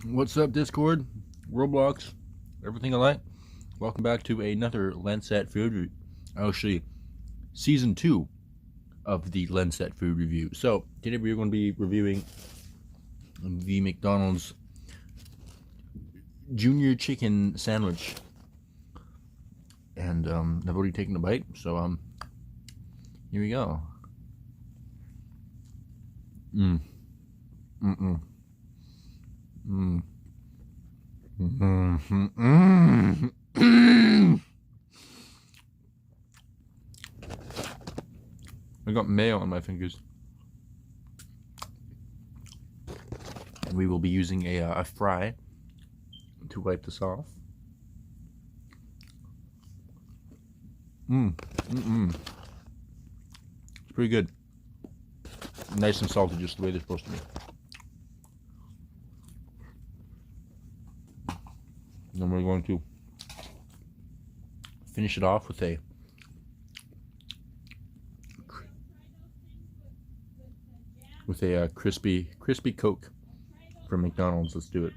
What's up, Discord, Roblox, everything alike? Welcome back to another Lenset food review. Actually, season 2 of the Lenset food review. So today we're going to be reviewing the McDonald's Junior Chicken Sandwich, and I've already taken a bite. So here we go. I got mayo on my fingers, and we will be using a fry to wipe this off. It's pretty good. Nice and salty, just the way they're supposed to be. Then we're going to finish it off with a crispy Coke from McDonald's. Let's do it.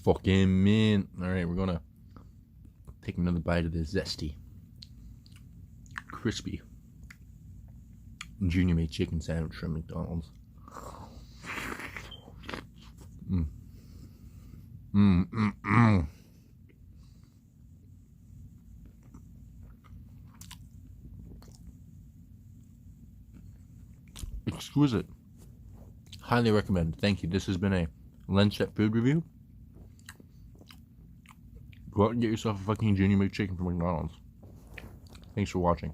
Fucking mint. Alright, we're gonna take another bite of this zesty, crispy Junior made chicken sandwich from McDonald's. Exquisite. Highly recommend. Thank you. This has been a Lenset food review. Go out and get yourself a fucking Junior McChicken from McDonald's. Thanks for watching.